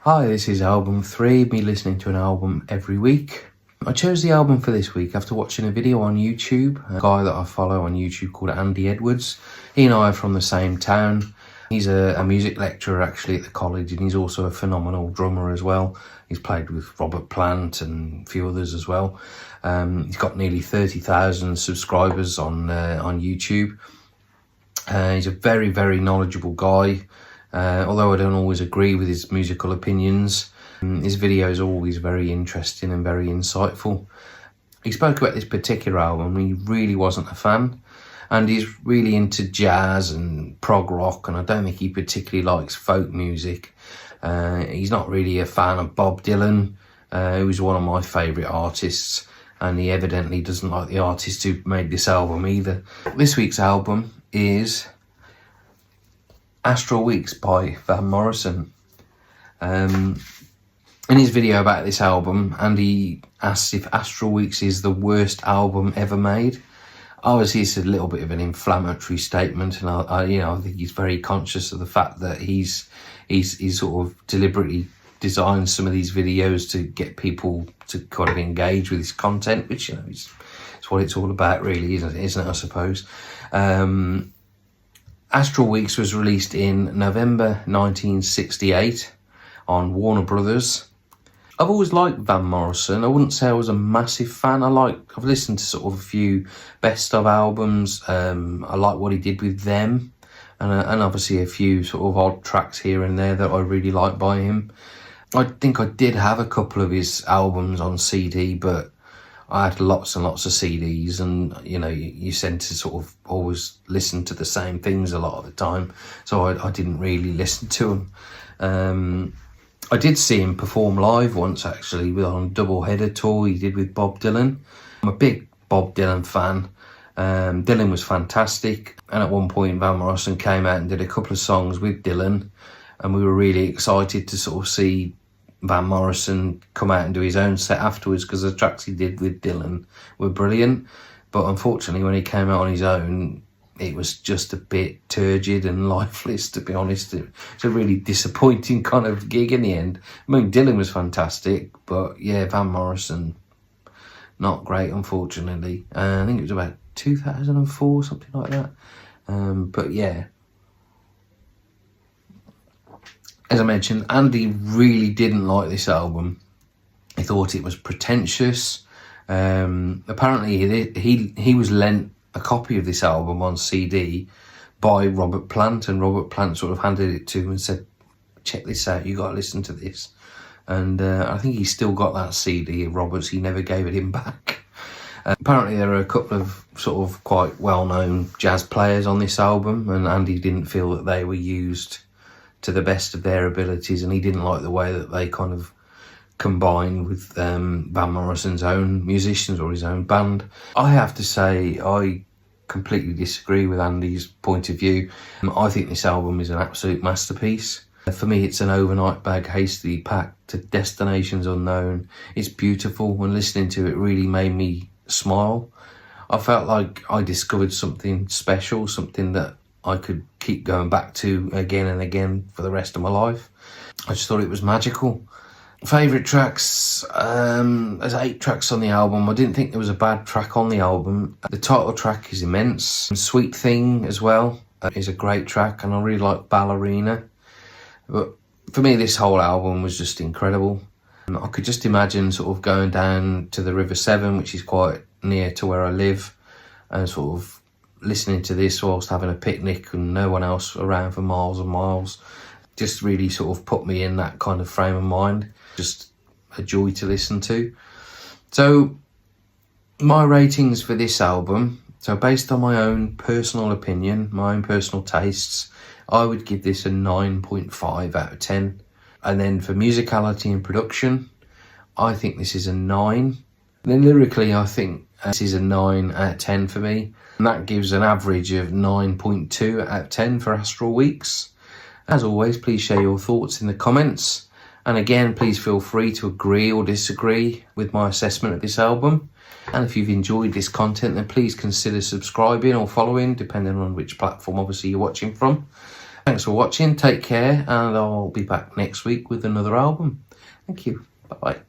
Hi, this is album 3, me listening to an album every week. I chose the album for this week after watching a video on YouTube. A guy that I follow on YouTube called Andy Edwards. He and I are from the same town. He's a music lecturer actually at the college, and he's also a phenomenal drummer as well. He's played with Robert Plant and a few others as well. He's got nearly 30,000 subscribers on YouTube. He's a very, very knowledgeable guy. Although I don't always agree with his musical opinions, his videos are always very interesting and very insightful. He spoke about this particular album. He really wasn't a fan, and he's really into jazz and prog rock, and I don't think he particularly likes folk music. He's not really a fan of Bob Dylan, who's one of my favourite artists, and he evidently doesn't like the artist who made this album either. This week's album is Astral by Van Morrison. In his video about this album, Andy asks if Astral Weeks is the worst album ever made. Obviously, it's a little bit of an inflammatory statement, and I think he's very conscious of the fact that he's sort of deliberately designed some of these videos to get people to kind of engage with his content, which is what it's all about, really, isn't it? I suppose. Astral Weeks was released in November 1968 on Warner Brothers. I've always liked Van Morrison. I wouldn't say I was a massive fan. I've listened to sort of a few best of albums. I like what he did with them, and obviously a few sort of odd tracks here and there that I really like by him. I think I did have a couple of his albums on CD, but I had lots and lots of CDs, and you tend to sort of always listen to the same things a lot of the time, so I didn't really listen to them. I did see him perform live once actually on a double-header tour he did with Bob Dylan. I'm a big Bob Dylan fan. Dylan was fantastic, and at one point Van Morrison came out and did a couple of songs with Dylan, and we were really excited to sort of see Van Morrison come out and do his own set afterwards, because the tracks he did with Dylan were brilliant. But unfortunately, when he came out on his own, it was just a bit turgid and lifeless, to be honest. It's a really disappointing kind of gig in the end. I mean, Dylan was fantastic, but yeah, Van Morrison, not great, unfortunately. I think it was about 2004, something like that. But yeah. As I mentioned, Andy really didn't like this album. He thought it was pretentious. Apparently, he was lent a copy of this album on CD by Robert Plant, and Robert Plant sort of handed it to him and said, "Check this out, you got to listen to this." And I think he's still got that CD of Robert's. He never gave it him back. Apparently, there are a couple of sort of quite well-known jazz players on this album, and Andy didn't feel that they were used to the best of their abilities, and he didn't like the way that they kind of combined with Van Morrison's own musicians or his own band. I have to say, I completely disagree with Andy's point of view. I think this album is an absolute masterpiece. For me, it's an overnight bag, hastily packed to destinations unknown. It's beautiful, and listening to it really made me smile. I felt like I discovered something special, something that I could keep going back to again and again for the rest of my life. I just thought it was magical. Favourite tracks, there's 8 tracks on the album. I didn't think there was a bad track on the album. The title track is immense. Sweet Thing as well is a great track, and I really like Ballerina. But for me, this whole album was just incredible. I could just imagine sort of going down to the River Severn, which is quite near to where I live, and sort of listening to this whilst having a picnic and no one else around for miles and miles. Just really sort of put me in that kind of frame of mind. Just a joy to listen to. So my ratings for this album, so based on my own personal opinion, my own personal tastes, I would give this a 9.5 out of 10. And then for musicality and production, I think this is a 9. And then lyrically, I think this is a 9 out of 10 for me. And that gives an average of 9.2 out of 10 for Astral Weeks. As always, please share your thoughts in the comments. And again, please feel free to agree or disagree with my assessment of this album. And if you've enjoyed this content, then please consider subscribing or following, depending on which platform obviously you're watching from. Thanks for watching, take care, and I'll be back next week with another album. Thank you, bye bye.